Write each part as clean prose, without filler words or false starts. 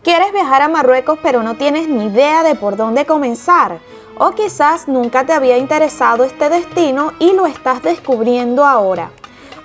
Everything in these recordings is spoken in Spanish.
¿Quieres viajar a Marruecos pero no tienes ni idea de por dónde comenzar? O quizás nunca te había interesado este destino y lo estás descubriendo ahora.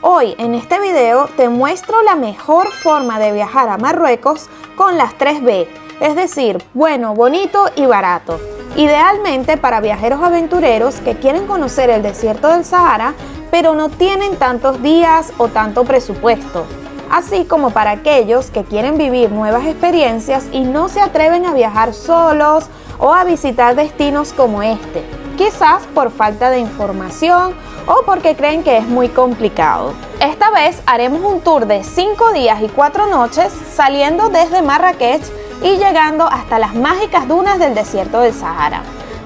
Hoy en este video te muestro la mejor forma de viajar a Marruecos con las 3B, es decir, bueno, bonito y barato. Idealmente para viajeros aventureros que quieren conocer el desierto del Sahara, pero no tienen tantos días o tanto presupuesto. Así como para aquellos que quieren vivir nuevas experiencias y no se atreven a viajar solos o a visitar destinos como este, quizás por falta de información o porque creen que es muy complicado. Esta vez haremos un tour de 5 días y 4 noches saliendo desde Marrakech y llegando hasta las mágicas dunas del desierto del Sahara.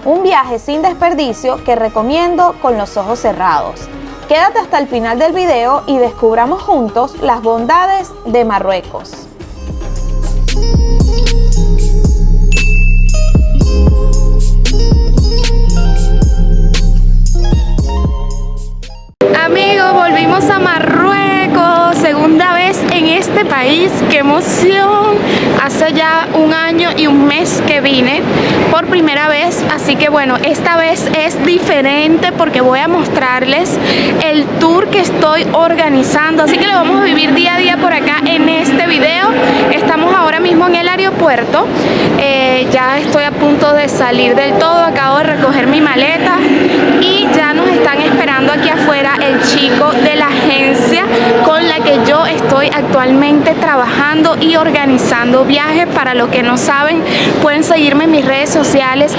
Un viaje sin desperdicio que recomiendo con los ojos cerrados. Quédate hasta el final del video y descubramos juntos las bondades de Marruecos. Amigos, volvimos a Marruecos, segunda vez en este país, qué emoción. Hace ya un año y un mes que vine por primera vez, así que bueno, esta vez es diferente porque voy a mostrarles el tour que estoy organizando, así que lo vamos a vivir día a día por acá en este video. Estamos ahora mismo en el aeropuerto, ya estoy a punto de salir del todo, acabo de recoger mi maleta y ya nos están esperando aquí afuera el chico de la agencia con la que yo estoy actualmente trabajando y organizando viajes. Para los que no saben, pueden seguirme en mis redes sociales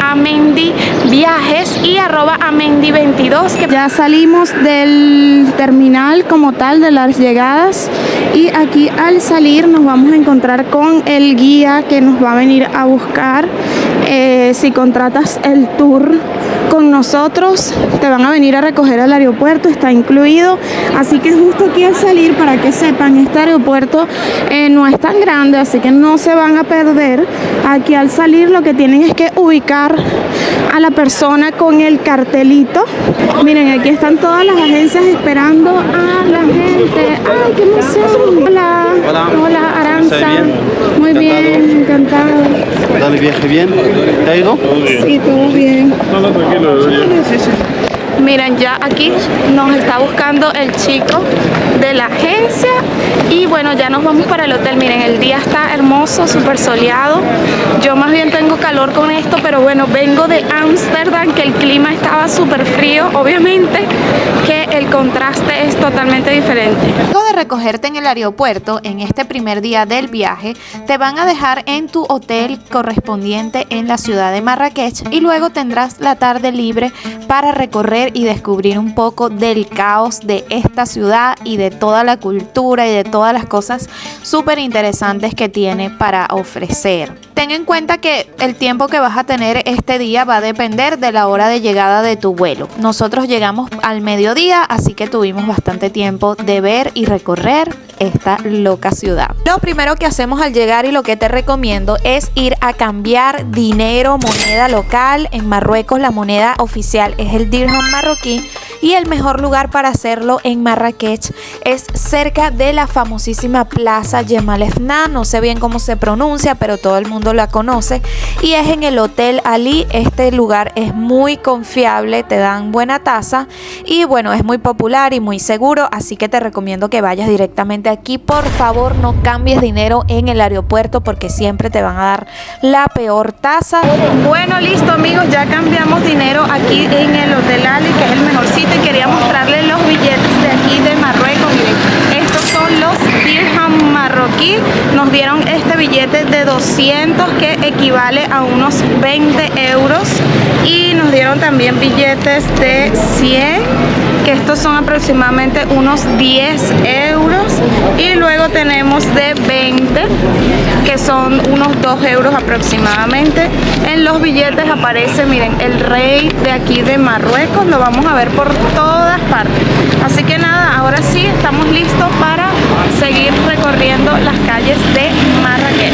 @amendiviajes y @amendi22. Que ya salimos del terminal como tal de las llegadas y aquí al salir nos vamos a encontrar con el guía que nos va a venir a buscar. Si contratas el tour con nosotros, te van a venir a recoger al aeropuerto, está incluido. Así que justo aquí al salir, para que sepan, este aeropuerto no es tan grande, así que no se van a perder. Aquí al salir lo que tienen es que ubicar a la persona con el cartelito. Miren, aquí están todas las agencias esperando a la gente. ¡Ay, qué emoción! Hola. Hola. Hola, Aranza. Muy Encantado. bien, encantado. ¿Tal el viaje bien? ¿Te ha ido? Sí, todo bien. No, tranquilo. Sí. Miren, ya aquí nos está buscando el chico de la agencia y bueno, ya nos vamos para el hotel. Miren, el día está hermoso, súper soleado. Yo más bien tengo calor con esto, pero bueno, vengo de Ámsterdam, que el clima estaba súper frío. Obviamente que el contraste es totalmente diferente. Luego de recogerte en el aeropuerto, en este primer día del viaje, te van a dejar en tu hotel correspondiente en la ciudad de Marrakech y luego tendrás la tarde libre para recorrer y descubrir un poco del caos de esta ciudad y de toda la cultura y de todas las cosas súper interesantes que tiene para ofrecer. Ten en cuenta que el tiempo que vas a tener este día va a depender de la hora de llegada de tu vuelo. Nosotros llegamos al mediodía, así que tuvimos bastante tiempo de ver y recorrer esta loca ciudad. Lo primero que hacemos al llegar y lo que te recomiendo es ir a cambiar dinero, moneda local. En Marruecos la moneda oficial es el dirham marroquí y el mejor lugar para hacerlo en Marrakech es cerca de la famosísima Plaza Jemaa el Fna. No sé bien cómo se pronuncia, pero todo el mundo la conoce y es en el Hotel Ali. Este lugar es muy confiable, te dan buena tasa y bueno, es muy popular y muy seguro, así que te recomiendo que vayas directamente aquí. Por favor, no cambies dinero en el aeropuerto porque siempre te van a dar la peor tasa. Bueno, listo amigos, ya cambiamos dinero aquí en el Hotel Ali, que es el mejor sitio, y quería mostrarles los billetes de aquí de Marruecos. Miren, estos son los dirham marroquí. Nos dieron este billete de 200 que equivale a unos 20 euros y nos dieron también billetes de 100, que estos son aproximadamente unos 10 euros, y luego tenemos de 20 que son unos 2 euros aproximadamente. En los billetes aparece, miren, el rey de aquí de Marruecos, lo vamos a ver por todas partes. Así que nada, ahora sí estamos listos para seguir recorriendo las calles de Marrakech.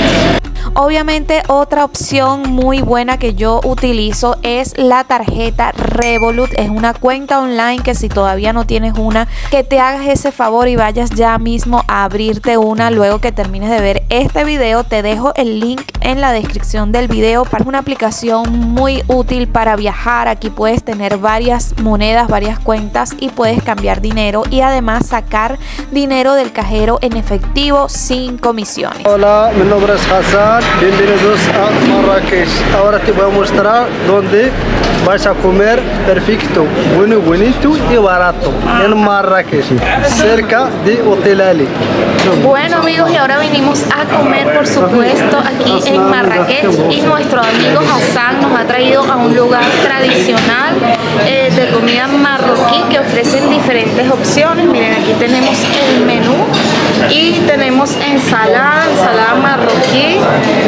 Obviamente otra opción muy buena que yo utilizo es la tarjeta Revolut. Es una cuenta online que si todavía no tienes una, que te hagas ese favor y vayas ya mismo a abrirte una luego que termines de ver este video. Te dejo el link en la descripción del video. Es una aplicación muy útil para viajar. Aquí puedes tener varias monedas, varias cuentas y puedes cambiar dinero y además sacar dinero del cajero en efectivo sin comisiones. Hola, mi nombre es Hassan. Bienvenidos a Marrakech. Ahora te voy a mostrar dónde vas a comer perfecto, bueno, bonito y barato en Marrakech, cerca de Hotel Ali. Bueno amigos, y ahora vinimos a comer por supuesto aquí en Marrakech y nuestro amigo Hassan nos ha traído a un lugar tradicional de comida marroquí que ofrecen diferentes opciones. Miren, aquí tenemos el menú y tenemos ensalada marroquí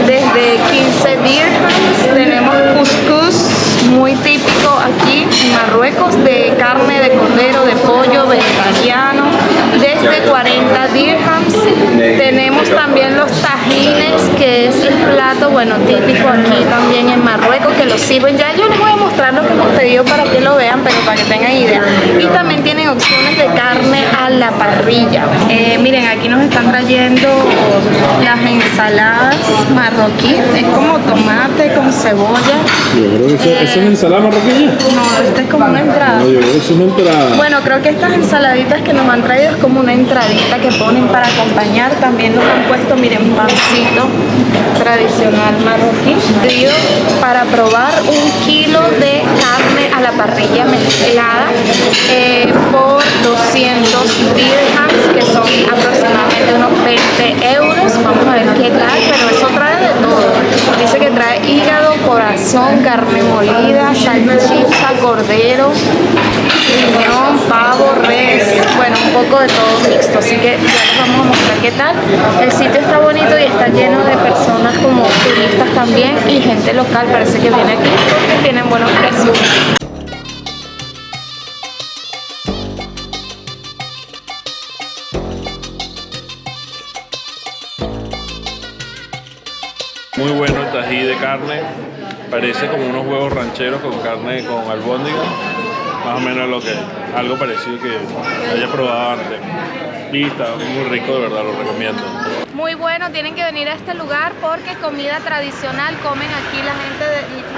desde 15 dirhams, tenemos couscous muy típico aquí en Marruecos, de carne de cordero, de pollo, vegetariano, desde 40 dirhams. Tenemos también los tajines, que es el plato, bueno, típico aquí también en Marruecos, que lo sirven. Ya yo les voy a mostrar lo que hemos pedido para que lo vean, pero para que tengan idea. Y también tienen opciones de carne a la parrilla. Miren, aquí nos están trayendo las ensaladas marroquí. Es como tomate con cebolla. Yo creo que ¿eso es ensalada marroquí? No, esta es como una entrada. No, yo creo que es una entrada. Bueno, creo que estas ensaladitas que nos han traído es como una entradita que ponen para acompañar. También nos han puesto, miren, pancito tradicional marroquí. Pedido para probar 1 kilo de carne a la parrilla mezclada por 200 dirhams, que son aproximadamente unos 20 euros. Vamos a ver qué tal, pero eso trae de todo. Dice que trae hígado, corazón, carne molida, salchicha, cordero, riñón, pavo, res, bueno, un poco de todo mixto, así que ya les vamos a mostrar qué tal. El sitio está bonito y está lleno de personas como turistas también y gente local, parece que viene aquí porque tienen buenos precios. Muy bueno el tají de carne. Parece como unos huevos rancheros con carne con albóndiga. Más o menos lo que algo parecido que haya probado antes. Y está muy rico, de verdad, lo recomiendo. Muy bueno, tienen que venir a este lugar porque comida tradicional comen aquí la gente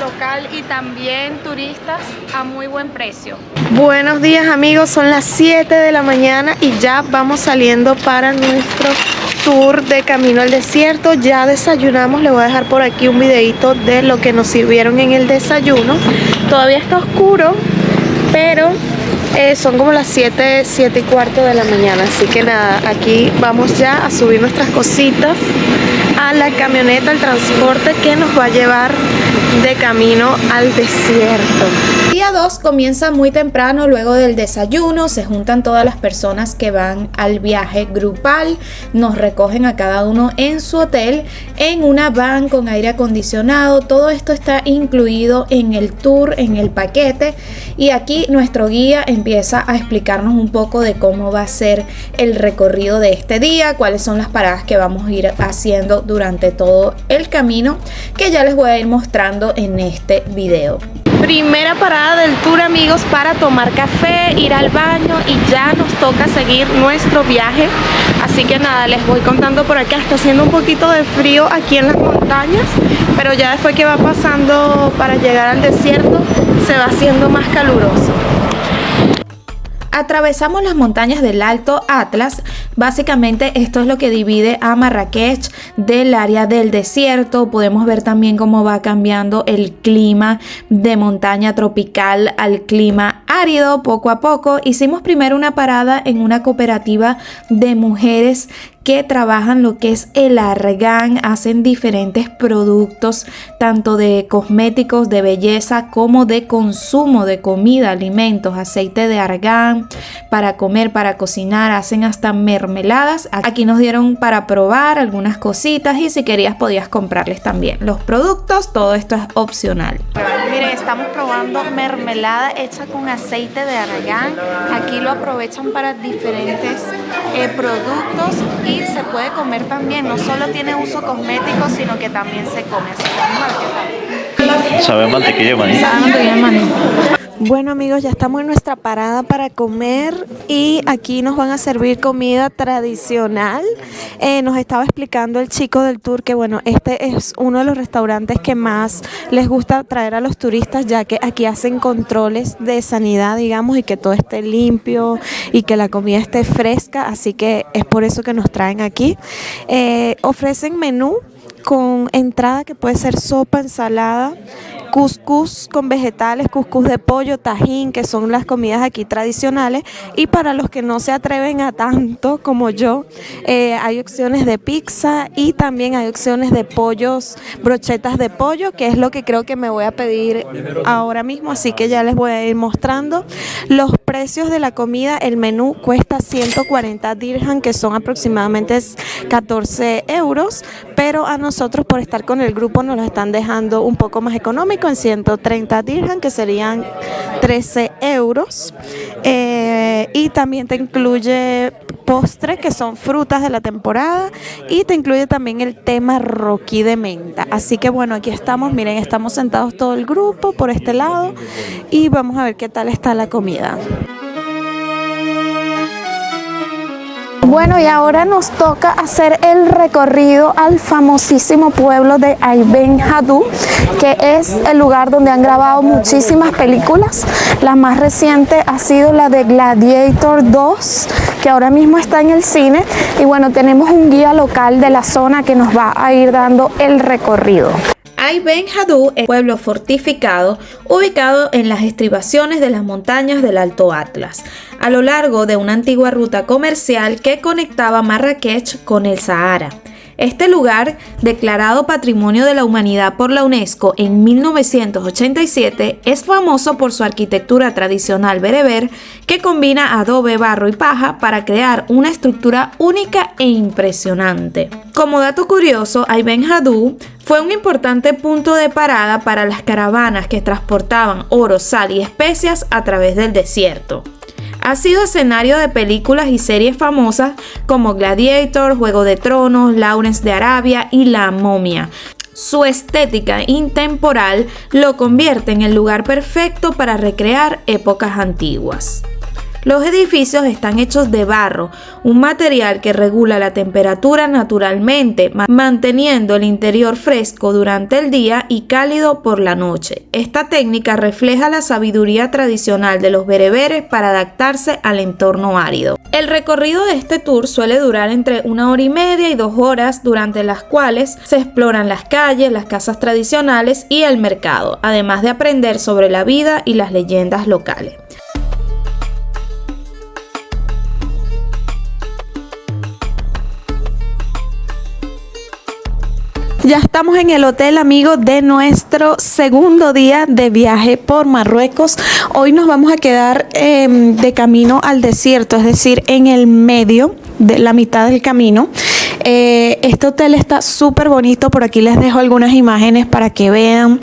local y también turistas a muy buen precio. Buenos días amigos, son las 7 de la mañana y ya vamos saliendo para nuestro tour de camino al desierto. Ya desayunamos, les voy a dejar por aquí un videito de lo que nos sirvieron en el desayuno. Todavía está oscuro, pero son como las 7:15 de la mañana, así que nada, aquí vamos ya a subir nuestras cositas a la camioneta, el transporte que nos va a llevar de camino al desierto. Día 2 comienza muy temprano luego del desayuno, se juntan todas las personas que van al viaje grupal, nos recogen a cada uno en su hotel, en una van con aire acondicionado. Todo esto está incluido en el tour, en el paquete, y aquí nuestro guía empieza a explicarnos un poco de cómo va a ser el recorrido de este día, cuáles son las paradas que vamos a ir haciendo durante todo el camino, que ya les voy a ir mostrando en este video. Primera parada del tour amigos, para tomar café, ir al baño y ya nos toca seguir nuestro viaje. Así que nada, les voy contando por acá. Está haciendo un poquito de frío aquí en las montañas, pero ya después que va pasando para llegar al desierto se va haciendo más caluroso. Atravesamos las montañas del Alto Atlas. Básicamente esto es lo que divide a Marrakech del área del desierto. Podemos ver también cómo va cambiando el clima de montaña tropical al clima árido poco a poco. Hicimos primero una parada en una cooperativa de mujeres que trabajan lo que es el argán, hacen diferentes productos tanto de cosméticos, de belleza, como de consumo de comida, alimentos, aceite de argán para comer, para cocinar, hacen hasta mermeladas. Aquí nos dieron para probar algunas cositas y si querías podías comprarles también los productos, todo esto es opcional. Miren, estamos probando mermelada hecha con aceite de argán. Aquí lo aprovechan para diferentes productos y se puede comer también, no solo tiene uso cosmético, sino que también se come. Así que vamos a ver qué tal. Sabe a mantequilla de maní. Sabe a mantequilla de maní. Bueno amigos, ya estamos en nuestra parada para comer y aquí nos van a servir comida tradicional. Nos estaba explicando el chico del tour que bueno, este es uno de los restaurantes que más les gusta traer a los turistas, ya que aquí hacen controles de sanidad, digamos, y que todo esté limpio y que la comida esté fresca, así que es por eso que nos traen aquí. Ofrecen menú con entrada que puede ser sopa, ensalada, cuscús con vegetales, cuscús de pollo, tajín, que son las comidas aquí tradicionales. Y para los que no se atreven a tanto como yo, hay opciones de pizza y también hay opciones de pollos, brochetas de pollo, que es lo que creo que me voy a pedir ahora mismo, así que ya les voy a ir mostrando los precios de la comida. El menú cuesta 140 dirham, que son aproximadamente 14 euros, pero a nosotros por estar con el grupo nos lo están dejando un poco más económico en 130 dirham, que serían 13 euros. Y también te incluye postre, que son frutas de la temporada, y te incluye también el té marroquí de menta. Así que bueno, aquí estamos, miren, estamos sentados todo el grupo por este lado y vamos a ver qué tal está la comida. Bueno, y ahora nos toca hacer el recorrido al famosísimo pueblo de Ibn Haldun, que es el lugar donde han grabado muchísimas películas. La más reciente ha sido la de Gladiator 2, que ahora mismo está en el cine. Y bueno, tenemos un guía local de la zona que nos va a ir dando el recorrido. Ibn Haldun es un pueblo fortificado ubicado en las estribaciones de las montañas del Alto Atlas, a lo largo de una antigua ruta comercial que conectaba Marrakech con el Sahara. Este lugar, declarado Patrimonio de la Humanidad por la UNESCO en 1987, es famoso por su arquitectura tradicional bereber que combina adobe, barro y paja para crear una estructura única e impresionante. Como dato curioso, Ibn Haldun fue un importante punto de parada para las caravanas que transportaban oro, sal y especias a través del desierto. Ha sido escenario de películas y series famosas como Gladiator, Juego de Tronos, Lawrence de Arabia y La Momia. Su estética intemporal lo convierte en el lugar perfecto para recrear épocas antiguas. Los edificios están hechos de barro, un material que regula la temperatura naturalmente, manteniendo el interior fresco durante el día y cálido por la noche. Esta técnica refleja la sabiduría tradicional de los bereberes para adaptarse al entorno árido. El recorrido de este tour suele durar entre 1 hora y media y 2 horas, durante las cuales se exploran las calles, las casas tradicionales y el mercado, además de aprender sobre la vida y las leyendas locales. Ya estamos en el hotel, amigos, de nuestro segundo día de viaje por Marruecos. Hoy nos vamos a quedar de camino al desierto, es decir, en el medio de la mitad del camino. Este hotel está súper bonito, por aquí les dejo algunas imágenes para que vean.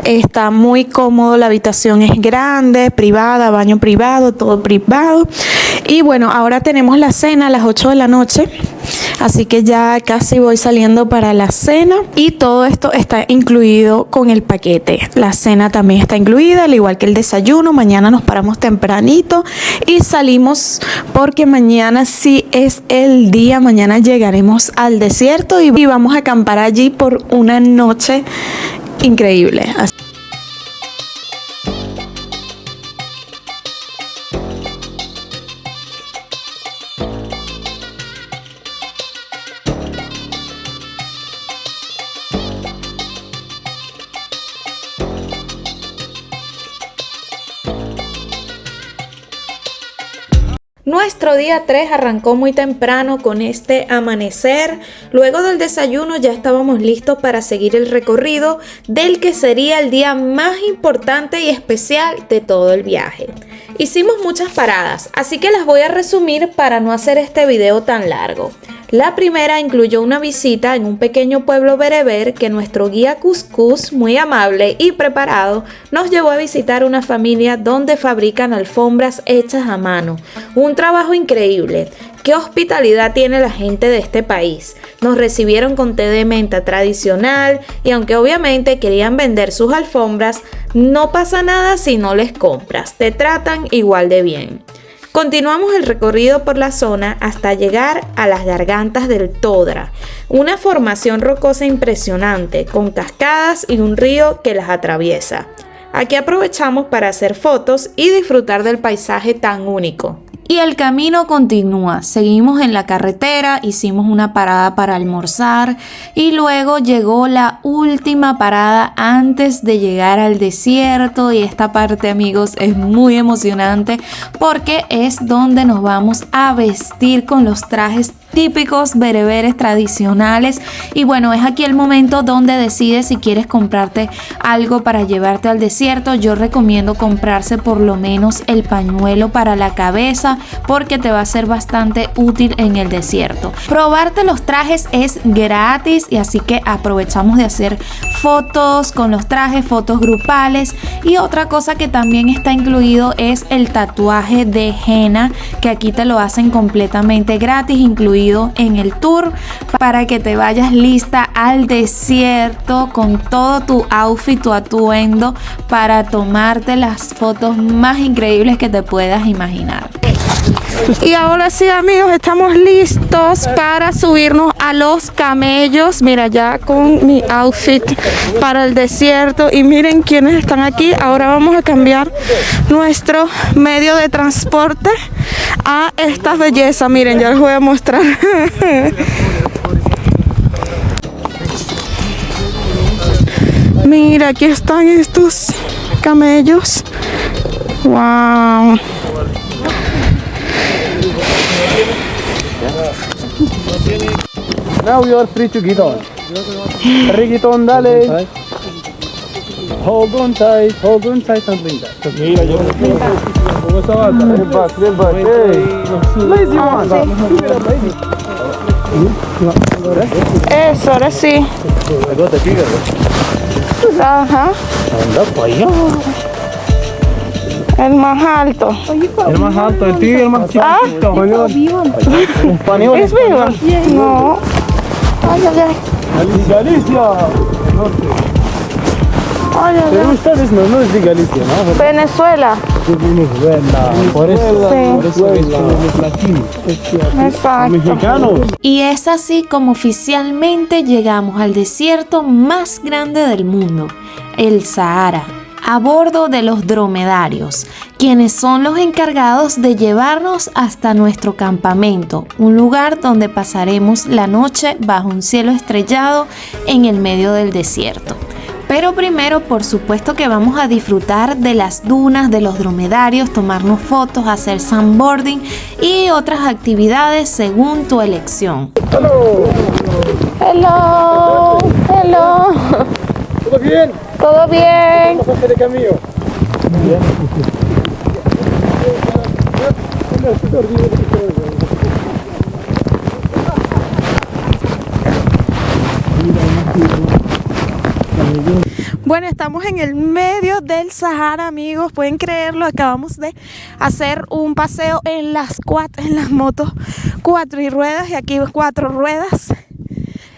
Está muy cómodo, la habitación es grande, privada, baño privado, todo privado. Y bueno, ahora tenemos la cena a las 8 de la noche, así que ya casi voy saliendo para la cena. Y todo esto está incluido con el paquete. La cena también está incluida, al igual que el desayuno. Mañana nos paramos tempranito y salimos porque mañana sí es el día. Mañana llegaremos al desierto y vamos a acampar allí por una noche increíble. Nuestro día 3 arrancó muy temprano con este amanecer. Luego del desayuno ya estábamos listos para seguir el recorrido del que sería el día más importante y especial de todo el viaje. Hicimos muchas paradas, así que las voy a resumir para no hacer este video tan largo. La primera incluyó una visita en un pequeño pueblo bereber que nuestro guía Cuscús, muy amable y preparado, nos llevó a visitar una familia donde fabrican alfombras hechas a mano. Un trabajo increíble. ¿Qué hospitalidad tiene la gente de este país? Nos recibieron con té de menta tradicional y aunque obviamente querían vender sus alfombras, no pasa nada si no les compras, te tratan igual de bien. Continuamos el recorrido por la zona hasta llegar a las gargantas del Todra, una formación rocosa impresionante con cascadas y un río que las atraviesa. Aquí aprovechamos para hacer fotos y disfrutar del paisaje tan único. Y el camino continúa, seguimos en la carretera, hicimos una parada para almorzar y luego llegó la última parada antes de llegar al desierto, y esta parte, amigos, es muy emocionante porque es donde nos vamos a vestir con los trajes típicos bereberes tradicionales. Y bueno, es aquí el momento donde decides si quieres comprarte algo para llevarte al desierto. Yo recomiendo comprarse por lo menos el pañuelo para la cabeza porque te va a ser bastante útil en el desierto. Probarte los trajes es gratis, y así que aprovechamos de hacer fotos con los trajes, fotos grupales. Y otra cosa que también está incluido es el tatuaje de henna, que aquí te lo hacen completamente gratis, incluido en el tour, para que te vayas lista al desierto con todo tu outfit, tu atuendo, para tomarte las fotos más increíbles que te puedas imaginar. Y ahora sí, amigos, estamos listos para subirnos a los camellos. Mira, ya con mi outfit para el desierto. Y miren quiénes están aquí. Ahora vamos a cambiar nuestro medio de transporte a esta belleza. Miren, ya les voy a mostrar. Mira, aquí están estos camellos. Wow. Now you are free to get on. Reggaeton, dale. Hold on tight and bring that. Mira, yo ¿cómo está? Del back. Hey. Lazy one. Eso, ahora sí. Ajá. Anda para allá. El más alto. El más alto, el tío, el más chiquito. Español. ¿Es vivo? No. Ay, ay, ay. Galicia. Ay, ay, Pero ay. ustedes no es de Galicia, ¿no? Venezuela. De Venezuela. Por eso es latino. Exacto. Mexicanos. Y es así como oficialmente llegamos al desierto más grande del mundo, el Sahara, a bordo de los dromedarios, quienes son los encargados de llevarnos hasta nuestro campamento, un lugar donde pasaremos la noche bajo un cielo estrellado en el medio del desierto. Pero primero, por supuesto que vamos a disfrutar de las dunas, de los dromedarios, tomarnos fotos, hacer sandboarding y otras actividades según tu elección. Hello. Hello. ¿Todo bien? ¿Todo bien? ¿Pasaste de camino? Bueno, estamos en el medio del Sahara, amigos. Pueden creerlo, acabamos de hacer un paseo en las motos 4 ruedas, y aquí 4 ruedas.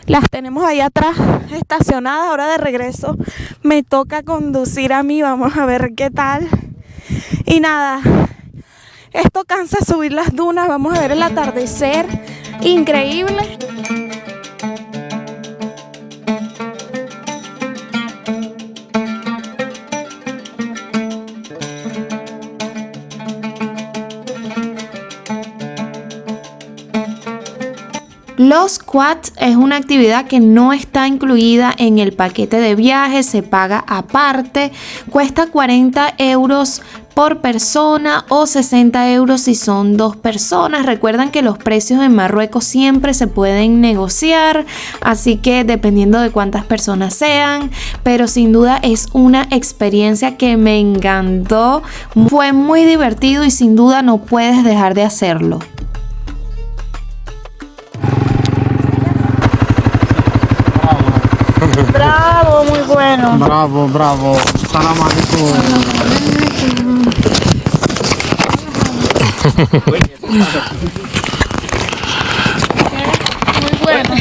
Las tenemos ahí atrás estacionadas. Ahora de regreso me toca conducir a mí. Vamos a ver qué tal. Y nada, esto cansa subir las dunas. Vamos a ver el atardecer. Increíble. Los quads es una actividad que no está incluida en el paquete de viaje, se paga aparte, cuesta 40 euros por persona o 60 euros si son 2 personas. Recuerdan que los precios en Marruecos siempre se pueden negociar, así que dependiendo de cuántas personas sean, pero sin duda es una experiencia que me encantó, fue muy divertido y sin duda no puedes dejar de hacerlo. bueno. Bravo, bravo. Salam alaikum. Muy bueno.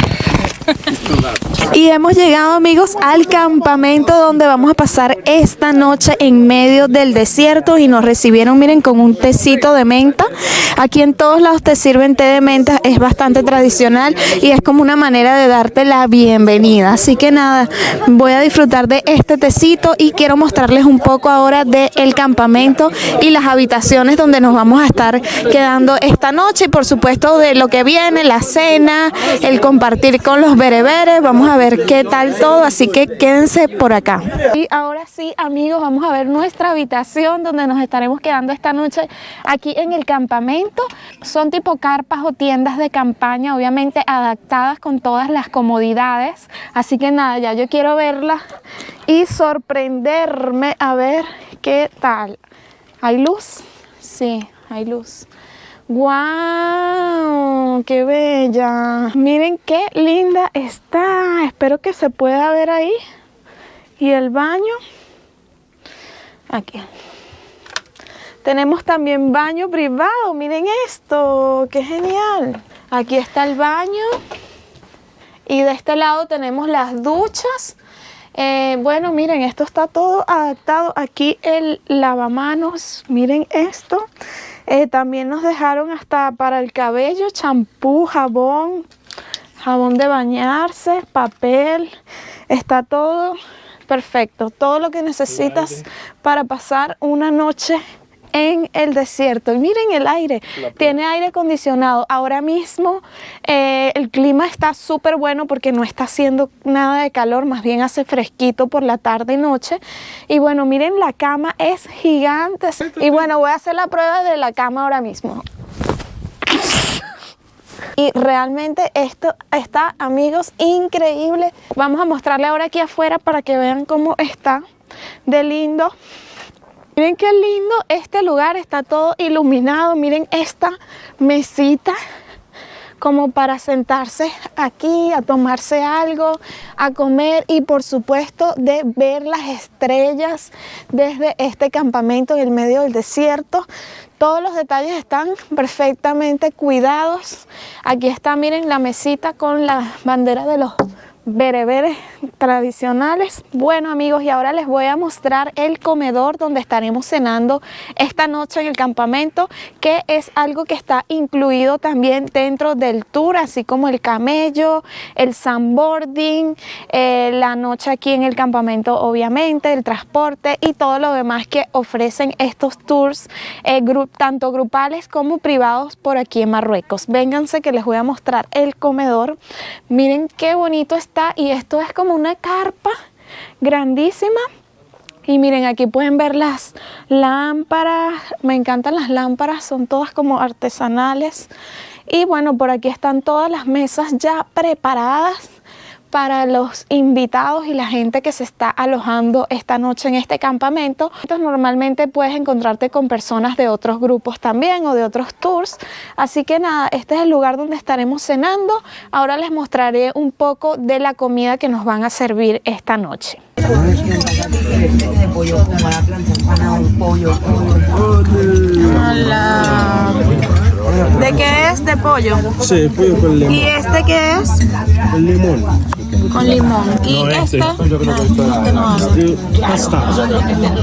Y hemos llegado, amigos, al campamento donde vamos a pasar esta noche en medio del desierto y nos recibieron, miren, con un tecito de menta. Aquí en todos lados te sirven té de menta, es bastante tradicional y es como una manera de darte la bienvenida. Así que nada, voy a disfrutar de este tecito y quiero mostrarles un poco ahora del campamento y las habitaciones donde nos vamos a estar quedando esta noche y por supuesto de lo que viene, la cena, el compartir con los bereberes. Vamos a ver qué tal todo, así que quédense por acá. Y ahora sí, amigos, vamos a ver nuestra habitación donde nos estaremos quedando esta noche aquí en el campamento. Son tipo carpas o tiendas de campaña, obviamente adaptadas con todas las comodidades. Así que nada, ya yo quiero verla y sorprenderme a ver qué tal. ¿Hay luz? Sí, hay luz. ¡Guau! ¡Qué bella! Miren qué linda está. Espero que se pueda ver ahí. Y el baño. Aquí. Tenemos también baño privado. Miren esto. ¡Qué genial! Aquí está el baño. Y de este lado tenemos las duchas. Bueno, miren, esto está todo adaptado. Aquí el lavamanos. Miren esto. También nos dejaron hasta para el cabello, champú, jabón de bañarse, papel. Está todo perfecto. Todo lo que necesitas para pasar una noche en el desierto. Y miren el aire, tiene aire acondicionado. Ahora mismo el clima está súper bueno porque no está haciendo nada de calor, más bien hace fresquito por la tarde y noche. Y bueno, miren, la cama es gigante. Y bueno, voy a hacer la prueba de la cama ahora mismo. Y realmente esto está, amigos, increíble. Vamos a mostrarle ahora aquí afuera para que vean cómo está de lindo. Miren qué lindo este lugar, está todo iluminado. Miren esta mesita como para sentarse aquí, a tomarse algo, a comer y por supuesto de ver las estrellas desde este campamento en el medio del desierto. Todos los detalles están perfectamente cuidados. Aquí está, miren, la mesita con la bandera de los bereberes tradicionales. Bueno, amigos, y ahora les voy a mostrar el comedor donde estaremos cenando esta noche en el campamento, que es algo que está incluido también dentro del tour, así como el camello, el sandboarding, la noche aquí en el campamento, obviamente, el transporte y todo lo demás que ofrecen estos tours, tanto grupales como privados por aquí en Marruecos. Vénganse que les voy a mostrar el comedor. Miren qué bonito está, y esto es como una carpa grandísima. Y miren, aquí pueden ver las lámparas. Me encantan las lámparas, son todas como artesanales. Y bueno, por aquí están todas las mesas ya preparadas para los invitados y la gente que se está alojando esta noche en este campamento. Entonces, normalmente puedes encontrarte con personas de otros grupos también o de otros tours. Así que nada, este es el lugar donde estaremos cenando. Ahora les mostraré un poco de la comida que nos van a servir esta noche. Hola. ¿De qué es? ¿De pollo? Sí, pollo con limón. ¿Y este qué es? Con limón. Con limón. ¿Y este? Pasta.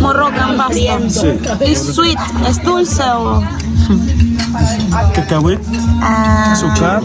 Moroccan pasta. Sí. ¿Y sweet? ¿Es dulce o...? Cacahuete. Azúcar.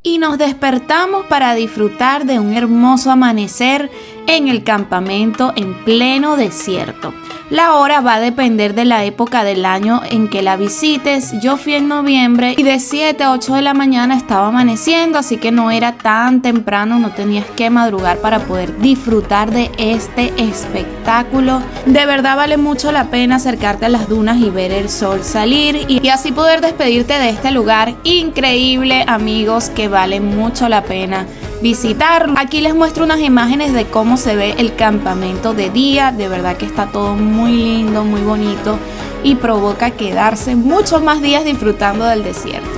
Y nos despertamos para disfrutar de un hermoso amanecer en el campamento en pleno desierto. La hora va a depender de la época del año en que la visites. Yo fui en noviembre y de 7 a 8 de la mañana estaba amaneciendo, así que no era tan temprano, no tenías que madrugar para poder disfrutar de este espectáculo. De verdad vale mucho la pena acercarte a las dunas y ver el sol salir y así poder despedirte de este lugar increíble, amigos, que vale mucho la pena visitarlo. Aquí les muestro unas imágenes de cómo se ve el campamento de día. De verdad que está todo muy lindo, muy bonito y provoca quedarse muchos más días disfrutando del desierto.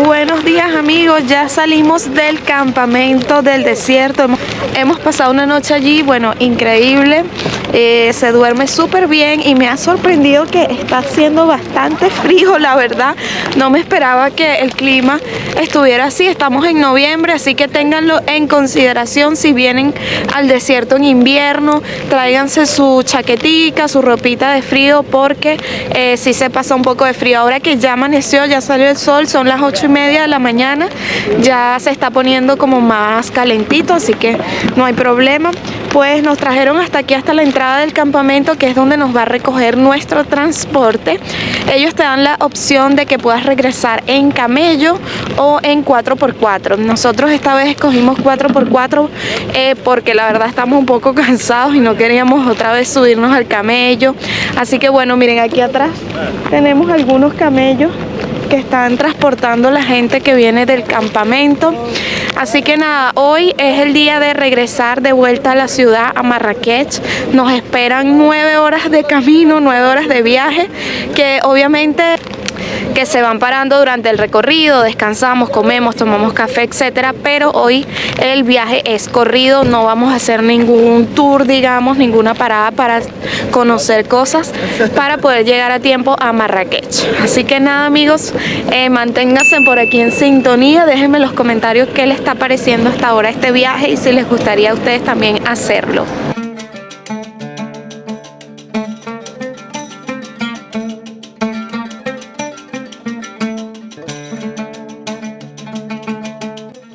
Buenos días amigos, ya salimos del campamento del desierto, hemos pasado una noche allí, bueno, increíble, se duerme súper bien y me ha sorprendido que está haciendo bastante frío, la verdad, no me esperaba que el clima estuviera así, estamos en noviembre, así que ténganlo en consideración si vienen al desierto en invierno, tráiganse su chaquetica, su ropita de frío porque sí se pasa un poco de frío. Ahora que ya amaneció, ya salió el sol, son las 8:30 de la mañana, ya se está poniendo como más calentito, así que no hay problema. Pues nos trajeron hasta aquí, hasta la entrada del campamento, que es donde nos va a recoger nuestro transporte. Ellos te dan la opción de que puedas regresar en camello o en 4x4. Nosotros esta vez escogimos 4x4 porque la verdad estamos un poco cansados y no queríamos otra vez subirnos al camello. Así que bueno, miren, aquí atrás tenemos algunos camellos que están transportando la gente que viene del campamento. Así que nada, hoy es el día de regresar de vuelta a la ciudad, a Marrakech. Nos esperan 9 horas de camino, 9 horas de viaje, que obviamente que se van parando durante el recorrido, descansamos, comemos, tomamos café, etcétera, pero hoy el viaje es corrido, no vamos a hacer ningún tour, digamos, ninguna parada para conocer cosas, para poder llegar a tiempo a Marrakech. Así que nada amigos, manténganse por aquí en sintonía, déjenme en los comentarios qué les está pareciendo hasta ahora este viaje y si les gustaría a ustedes también hacerlo.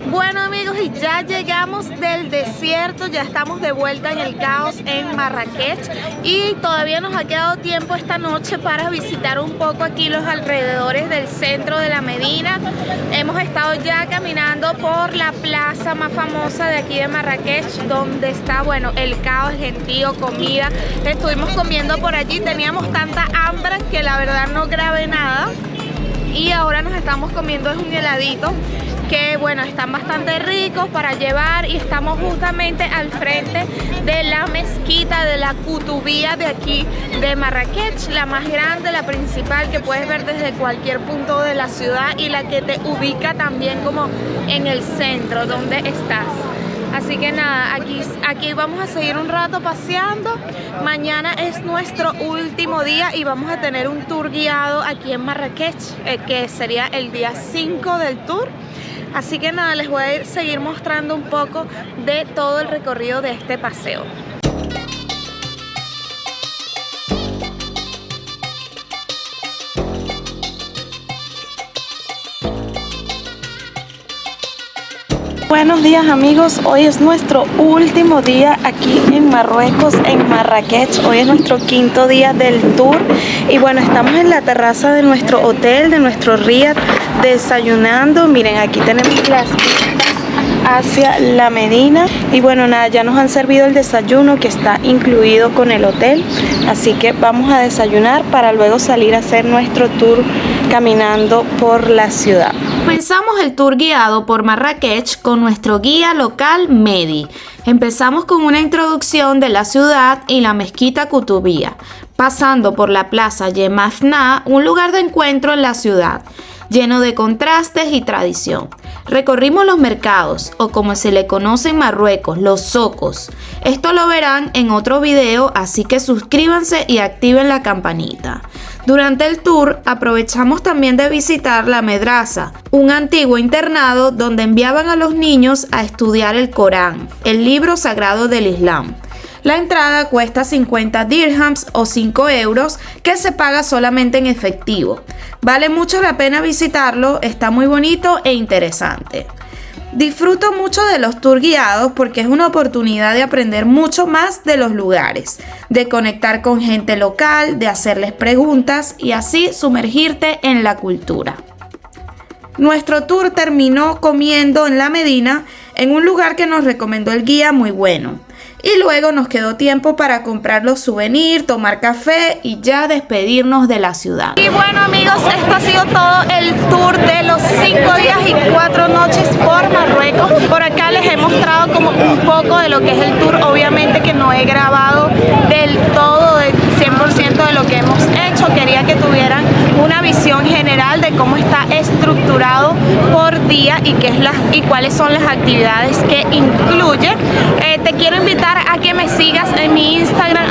Bueno amigos, y ya llegamos del desierto, ya estamos de vuelta en el caos en Marrakech y todavía nos ha quedado tiempo esta noche para visitar un poco aquí los alrededores del centro de la Medina. Hemos estado ya caminando por la plaza más famosa de aquí de Marrakech, donde está, bueno, el caos, el gentío, comida. Estuvimos comiendo por allí, teníamos tanta hambre que la verdad no grabé nada y ahora nos estamos comiendo un heladito que bueno, están bastante ricos para llevar y estamos justamente al frente de la mezquita de la Kutubía de aquí de Marrakech, la más grande, la principal que puedes ver desde cualquier punto de la ciudad y la que te ubica también como en el centro donde estás. Así que nada, aquí vamos a seguir un rato paseando. Mañana es nuestro último día y vamos a tener un tour guiado aquí en Marrakech, que sería el día 5 del tour. Así que nada, les voy a seguir mostrando un poco de todo el recorrido de este paseo. Buenos días amigos, hoy es nuestro último día aquí en Marruecos, en Marrakech. Hoy es nuestro 5.º día del tour y bueno, estamos en la terraza de nuestro hotel, de nuestro riad, desayunando. Miren, aquí tenemos las vistas hacia la Medina y bueno, nada, ya nos han servido el desayuno que está incluido con el hotel, así que vamos a desayunar para luego salir a hacer nuestro tour caminando por la ciudad. Comenzamos el tour guiado por Marrakech con nuestro guía local Mehdi. Empezamos con una introducción de la ciudad y la mezquita Kutubía, pasando por la plaza Yemafna, un lugar de encuentro en la ciudad, lleno de contrastes y tradición. Recorrimos los mercados, o como se le conoce en Marruecos, los zocos. Esto lo verán en otro video, así que suscríbanse y activen la campanita. Durante el tour aprovechamos también de visitar la Medrasa, un antiguo internado donde enviaban a los niños a estudiar el Corán, el libro sagrado del Islam. La entrada cuesta 50 dirhams o 5 euros que se paga solamente en efectivo. Vale mucho la pena visitarlo, está muy bonito e interesante. Disfruto mucho de los tours guiados porque es una oportunidad de aprender mucho más de los lugares, de conectar con gente local, de hacerles preguntas y así sumergirte en la cultura. Nuestro tour terminó comiendo en la Medina, en un lugar que nos recomendó el guía muy bueno. y luego nos quedó tiempo para comprar los souvenirs, tomar café y ya despedirnos de la ciudad. Y bueno amigos, esto ha sido todo el tour de los 5 días y 4 noches por Marruecos. Por acá les he mostrado como un poco de lo que es el tour, obviamente que no he grabado del todo, del 100% de lo que hemos hecho. Quería que tuvieran una visión general de cómo está estructurado por día y cuáles son las actividades que incluye. Te quiero invitar a que me sigas en mi Instagram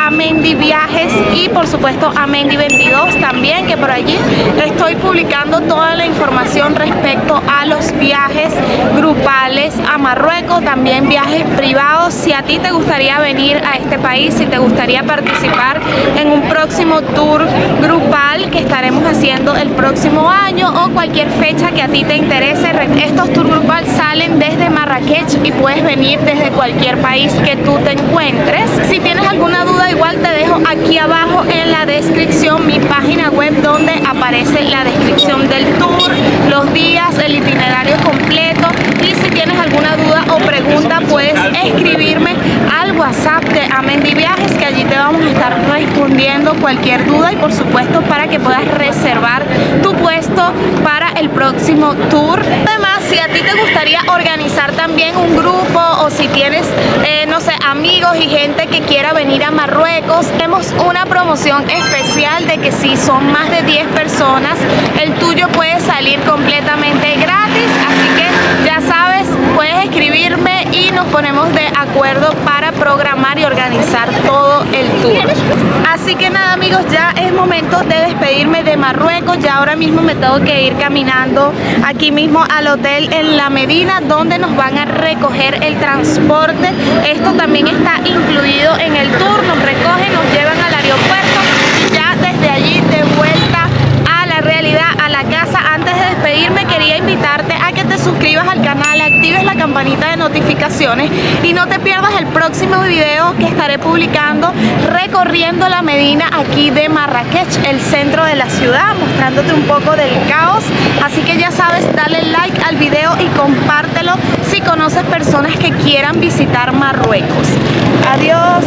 @amendiviajes y por supuesto amendi22 también, que por allí estoy publicando toda la información respecto a los viajes grupales a Marruecos, también viajes privados. Si a ti te gustaría venir a este país, si te gustaría participar en un próximo tour grupal que estaremos haciendo el próximo año o cualquier fecha que a ti te interese, estos tours grupal salen desde Marrakech y puedes venir desde cualquier país que tú te encuentres. Si tienes alguna duda, igual te dejo aquí abajo en la descripción mi página web donde aparece la descripción del tour, los días, el itinerario completo, y si tienes alguna duda o pregunta puedes escribirme al WhatsApp de Amendi Viajes, que allí te vamos a estar respondiendo cualquier duda y por supuesto para que puedas reservar tu puesto para el próximo tour. Además, si a ti te gustaría organizar también un grupo o si tienes, no sé, amigos y gente que quiera venir a Marruecos, tenemos una promoción especial de que si son más de 10 personas, el tuyo puede salir completamente gratis, así que ya sabes, puedes escribirme y nos ponemos de acuerdo para programar y organizar todo el tour. Así que nada amigos, ya es momento de despedirme de Marruecos. Ya ahora mismo me tengo que ir caminando aquí mismo al hotel en La Medina, donde nos van a recoger el transporte. Esto también está incluido en el tour, nos recogen, nos llevan al aeropuerto y ya desde allí de vuelta a la realidad, a la casa. Antes de despedirme quería invitarte a que te suscribas al canal, actives la campanita de notificaciones y no te pierdas el próximo video que estaré publicando recorriendo La Medina aquí de Marrakech, el centro de la ciudad, mostrándote un poco del caos. Así que ya sabes, dale like al video y compártelo si conoces personas que quieran visitar Marruecos. Adiós.